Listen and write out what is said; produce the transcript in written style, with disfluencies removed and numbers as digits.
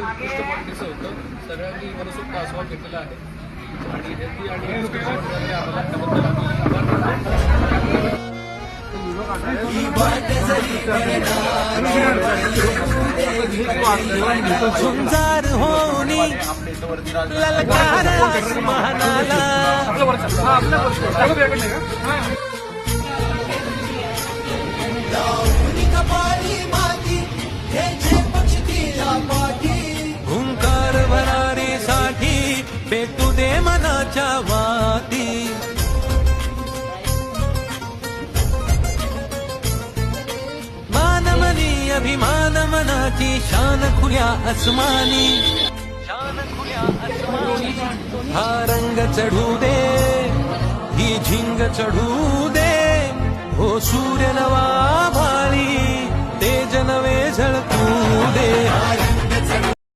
उत्कृष्ट क्वालिटीचं होतं. सगळ्यांनी मनसोक्त आस्वाद घेतलेला आहे आणि हेल्दी आणि उत्कृष्ट वाटणारे आम्हाला त्याबद्दल हुंकार भरारीसाठी पेटू दे मनाच्या वाती. मानमनी अभिमान मनाची शान खुल्या अस्मानी, शान खुल्या अस्मानी. हा रंग चढू दे, ही झिंग चढू दे, हो सूर्य नवा भाळी तेज नवे झळक